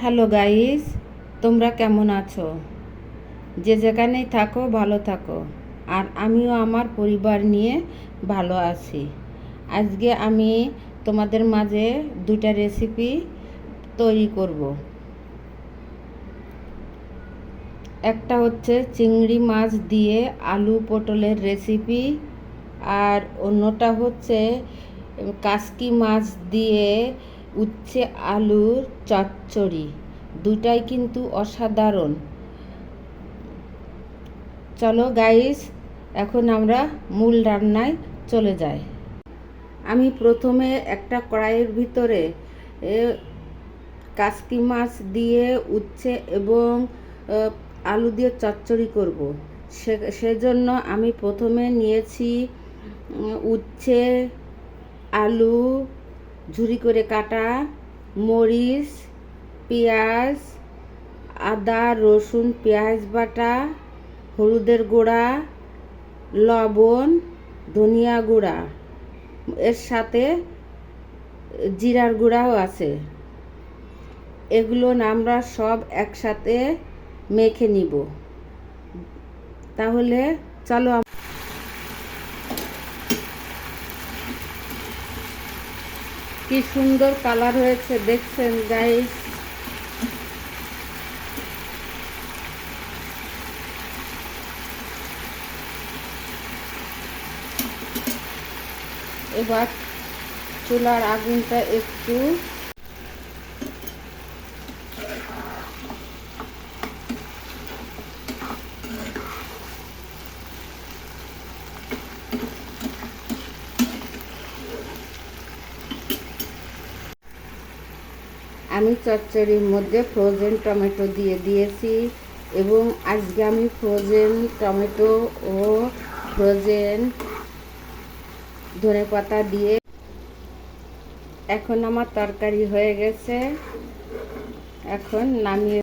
Hello guys, তোমরা কেমন আছো? যে যেখানেই থাকো ভালো থাকো। আর আমিও আমার পরিবার নিয়ে ভালো আছি। আজকে আমি তোমাদের মাঝে দুইটা রেসিপি তৈরি করব। একটা হচ্ছে চিংড়ি মাছ দিয়ে আলু পটলের রেসিপি, আর অন্যটা হচ্ছে কাসকি মাছ দিয়ে উচ্ছে আলুর চচ্চড়ি। দুটাই কিন্তু অসাধারণ। চলো গাইস, এখন আমরা মূল রান্নায় চলে যাই। আমি প্রথমে একটা কড়াইয়ের ভিতরে কাসকি মাছ দিয়ে উচ্ছে এবং আলু দিয়ে চচ্চড়ি করব। সেজন্য আমি প্রথমে নিয়েছি উচ্ছে, আলু ঝুরি করে কাটা, মরিচ, পেঁয়াজ, আদা রসুন পেঁয়াজ বাটা, হলুদের গুঁড়া, লবণ, ধনিয়া গুঁড়া, এর সাথে জিরার গুঁড়াও আছে। এগুলো আমরা সব একসাথে মেখে নিব। তাহলে চলো। কি সুন্দর কালার হয়েছে দেখছেন গাইস। এবার চুলার আগুনটা একটু আমি চচ্চড়ির মধ্যে ফ্রোজেন টমেটো দিয়ে দিয়েছি, এবং আজকে আমি ফ্রোজেন টমেটো ও ফ্রোজেন ধনেপাতা দিয়ে। এখন আমার তরকারি হয়ে গেছে, এখন নামিয়ে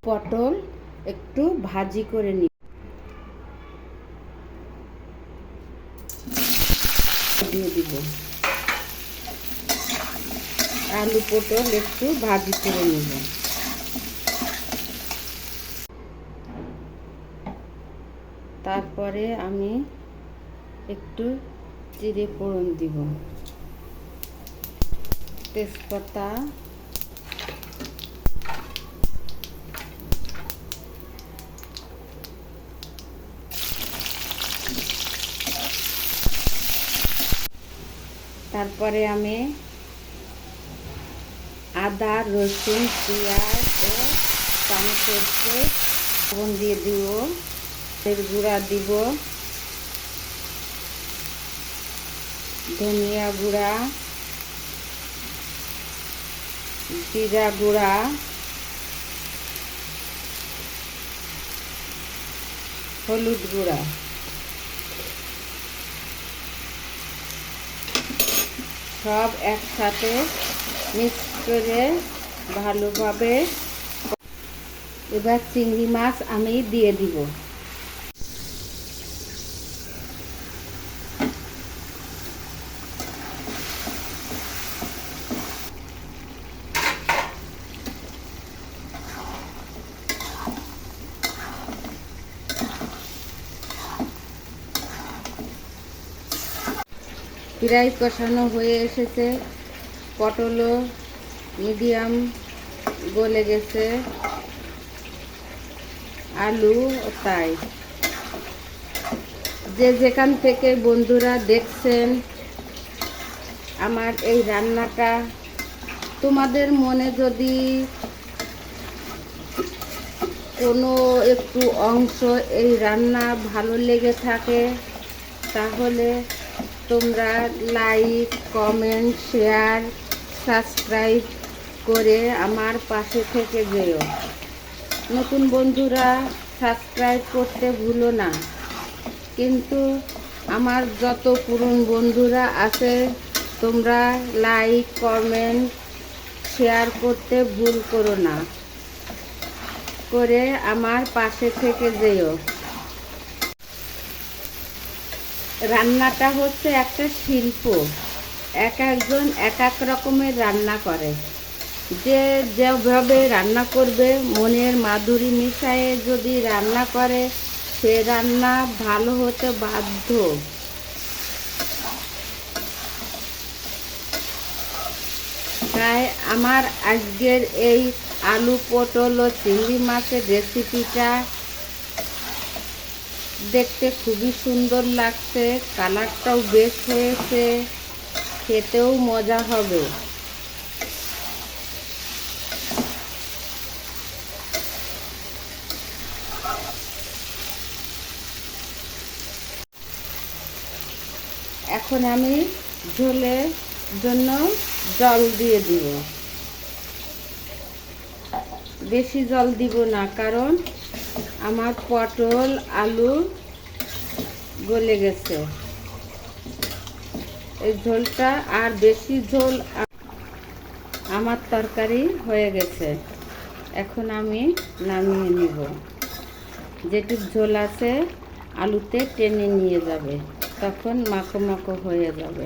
পটল একটু ভাজি করে নিই, দিয়ে দিব। আলু পটল একটু ভাজি করে নিব। তারপরে আমি একটু জিরে ফোড়ন দিব, তেজপাতা, তারপরে আমি আদা রসুন পেঁয়াজ ও টমেটো লবণ দিয়ে দিব, এর গুঁড়া দিব, ধনিয়া গুঁড়া, জিরা গুঁড়া, হলুদ গুঁড়া, সব একসাথে মিক্স করে ভালোভাবে। এবার চিংড়ি মাছ আমি দিয়ে দিব। প্রায় কষানো হয়ে এসেছে, পটলও মিডিয়াম গলে গেছে, আলু তাই। যে যেখান থেকে বন্ধুরা দেখছেন আমার এই রান্নাটা, তোমাদের মনে যদি কোনো একটু অংশ এই রান্না ভালো লেগে থাকে, তাহলে তোমরা লাইক কমেন্ট শেয়ার সাবস্ক্রাইব করে আমার পাশে থেকে যেও। নতুন বন্ধুরা সাবস্ক্রাইব করতে ভুলো না, কিন্তু আমার যত পুরনো বন্ধুরা আছে তোমরা লাইক কমেন্ট শেয়ার করতে ভুল করো না, করে আমার পাশে থেকে যেও। রান্নাটা হচ্ছে একটা শিল্প। এক একজন এক এক রকমের রান্না করে। যে যেভাবে রান্না করবে, মনের মাধুরী মিশিয়ে যদি রান্না করে, সে রান্না ভালো হতে বাধ্য। তাই আমার আজকের এই আলু পটল ও চিংড়ি মাছের রেসিপিটা দেখতে খুবই সুন্দর লাগছে, কালারটাও বেশ হয়েছে, খেতেও মজা হবে। এখন আমি ঝোলের জন্য জল দিয়ে দিব। বেশি জল দিব না, কারণ আমার পটল আলু গলে গেছে। এই ঝোলটা আর বেশি ঝোল, আমার তরকারি হয়ে গেছে। এখন আমি নামিয়ে নিব। যেটুক ঝোল আছে আলুতে টেনে নিয়ে যাবে, তখন মাখো মাখো হয়ে যাবে।